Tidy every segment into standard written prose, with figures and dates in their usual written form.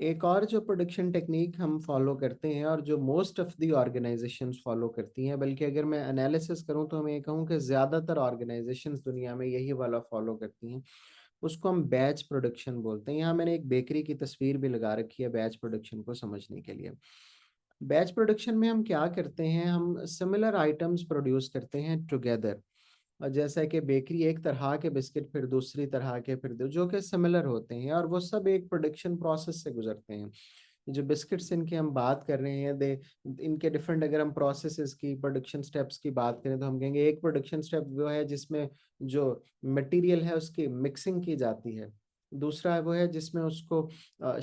एक और जो प्रोडक्शन टेक्निक हम फॉलो करते हैं और जो most of the organisations follow करती हैं, बल्कि अगर मैं एनालिसिस करूं तो मैं ये कहूं कि ज़्यादातर ऑर्गेनाइजेशंस दुनिया में यही वाला फॉलो करती हैं। उसको हम बैच प्रोडक्शन बोलते हैं। यहाँ मैंने एक बेकरी की तस्वीर भी लगा रखी है बैच प्रोडक्शन को समझने के लिए। बैच प्रोडक्शन में हम क्या करते हैं, हम सिमिलर आइटम्स प्रोड्यूस करते हैं टुगेदर। और जैसा कि बेकरी एक तरह के बिस्किट, फिर दूसरी तरह के, फिर जो कि सिमिलर होते हैं और वो सब एक प्रोडक्शन प्रोसेस से गुजरते हैं। ये जो बिस्किट्स इनकी हम बात कर रहे हैं, दे इनके डिफरेंट, अगर हम प्रोसेसेस की, प्रोडक्शन स्टेप्स की बात करें तो हम कहेंगे एक प्रोडक्शन स्टेप वो है जिसमें जो मटेरियल है उसकी मिक्सिंग की जाती है। दूसरा वो है जिसमें उसको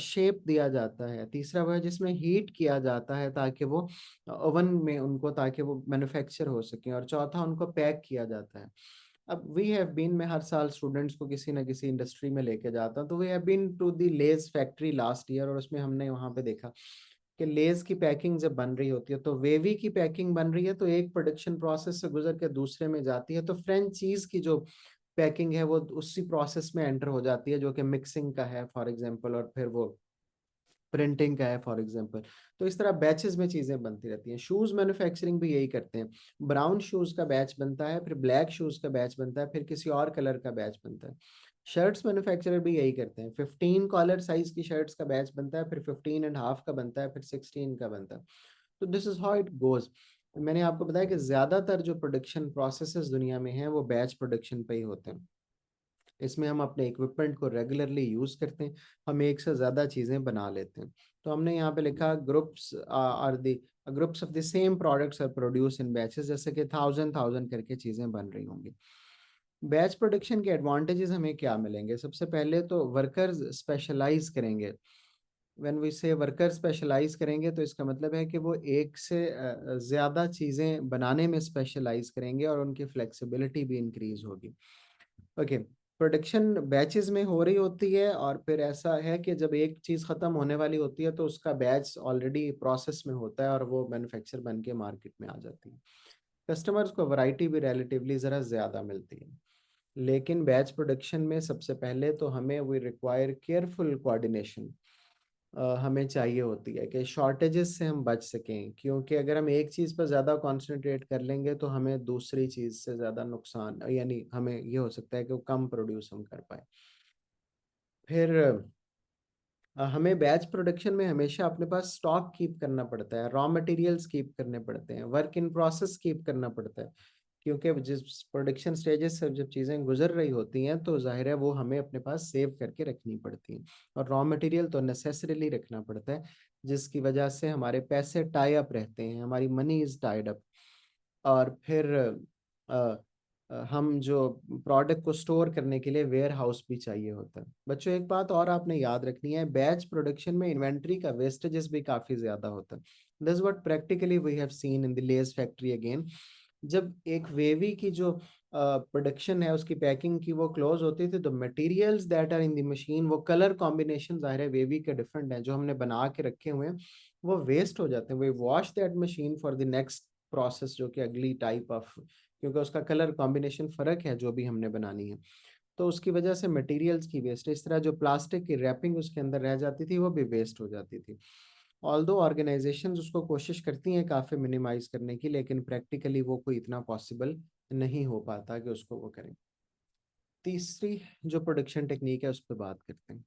शेप दिया जाता है। तीसरा वो है जिसमें हीट किया जाता है ताकि वो ओवन में उनको, ताकि वो मैन्युफैक्चर हो सके। और चौथा उनको पैक किया जाता है। अब वी हैव बीन, मैं हर साल स्टूडेंट्स को किसी ना किसी इंडस्ट्री में लेके जाता हूँ, तो we have been to the Lay's factory last year, और उसमें हमने वहाँ पे देखा कि लेज की पैकिंग जब बन रही होती है तो वेवी की पैकिंग बन रही है, तो एक प्रोडक्शन प्रोसेस से गुजर के दूसरे में जाती है, तो फ्रेंच चीज की जो पैकिंग है वो उसी प्रोसेस में एंटर हो जाती है जो कि मिक्सिंग का है फॉर एग्जांपल, और फिर वो प्रिंटिंग का है फॉर एग्जांपल। तो इस तरह बैचेस में चीजें बनती रहती हैं। शूज मैन्युफैक्चरिंग भी यही करते हैं। ब्राउन शूज का बैच बनता है, फिर ब्लैक शूज का बैच बनता है, फिर किसी और कलर का बैच बनता है। शर्ट्स मैन्युफैक्चरर भी यही करते हैं। 15 कॉलर साइज की शर्ट्स का बैच बनता है, फिर 15.5 का बनता है, फिर 16 का बनता है। तो this is how it goes. मैंने आपको बताया कि ज्यादातर जो प्रोडक्शन प्रोसेसेस दुनिया में हैं वो बैच प्रोडक्शन पे ही होते हैं। इसमें हम अपने इक्विपमेंट को रेगुलरली यूज़ करते हैं। हम एक से ज़्यादा चीज़ें बना लेते हैं। तो हमने यहाँ पे लिखा groups are the groups of the same products are produce in batches, जैसे कि थाउजेंड थाउजेंड करके चीज़ें बन रही होंगी। बैच प्रोडक्शन के एडवांटेजेस हमें क्या मिलेंगे? सबसे पहले तो वर्कर्स स्पेशलाइज करेंगे। व्हेन वी से वर्कर स्पेशलाइज करेंगे तो इसका मतलब है कि वो एक से ज़्यादा चीज़ें बनाने में स्पेशलाइज करेंगे और उनकी फ्लेक्सिबिलिटी भी इंक्रीज होगी। ओके। प्रोडक्शन बैचेस में हो रही होती है, और फिर ऐसा है कि जब एक चीज़ ख़त्म होने वाली होती है तो उसका बैच ऑलरेडी प्रोसेस में होता है और वो मैन्युफैक्चर बन के मार्केट में आ जाती है। कस्टमर्स को वैरायटी भी रिलेटिवली ज़रा ज़्यादा मिलती है। लेकिन बैच प्रोडक्शन में सबसे पहले तो हमें वी रिक्वायर केयरफुल कोऑर्डिनेशन हमें चाहिए होती है कि शॉर्टेजेस से हम बच सकें, क्योंकि अगर हम एक चीज़ पर ज़्यादा कंसंट्रेट कर लेंगे तो हमें दूसरी चीज़ से ज़्यादा नुकसान, यानी हमें ये हो सकता है कि वो कम प्रोड्यूस हम कर पाए। फिर हमें बैच प्रोडक्शन में हमेशा अपने पास स्टॉक कीप करना पड़ता है, रॉ मटेरियल्स कीप करने पड़ते हैं, वर्क इन प्रोसेस कीप करना पड़ता है। क्योंकि अब जिस प्रोडक्शन स्टेजेस से जब चीज़ें गुजर रही होती हैं तो ज़ाहिर है वो हमें अपने पास सेव करके रखनी पड़ती हैं। और रॉ मटेरियल तो नेसेसरीली रखना पड़ता है, जिसकी वजह से हमारे पैसे टाई अप रहते हैं, हमारी मनी इज़ टाइड अप। और फिर अ, हम जो प्रोडक्ट को स्टोर करने के लिए वेयर हाउस भी चाहिए होता है। बच्चों एक बात और आपने याद रखनी है, बैच प्रोडक्शन में इन्वेंट्री का वेस्टेजेस भी काफ़ी ज़्यादा होता है। This what practically we have seen in the Lay's factory again. जब एक वेवी की जो प्रोडक्शन है उसकी पैकिंग की वो क्लोज होती थी, तो materials that are in the machine, वो कलर कॉम्बिनेशन ज़ाहिर है वेवी के डिफरेंट हैं जो हमने बना के रखे हुए हैं, वो वेस्ट हो जाते हैं। We wash that machine for the next process, जो कि अगली टाइप ऑफ, क्योंकि उसका कलर कॉम्बिनेशन फ़र्क है जो भी हमने बनानी है, तो उसकी वजह से मटेरियल्स की वेस्ट। इस तरह जो प्लास्टिक की रैपिंग उसके अंदर रह जाती थी वो भी वेस्ट हो जाती थी। ऑल्दो ऑर्गेनाइजेशंस उसको कोशिश करती हैं काफ़ी मिनिमाइज करने की, लेकिन प्रैक्टिकली वो कोई इतना पॉसिबल नहीं हो पाता कि उसको वो करें। तीसरी जो प्रोडक्शन टेक्निक है उस पर बात करते हैं।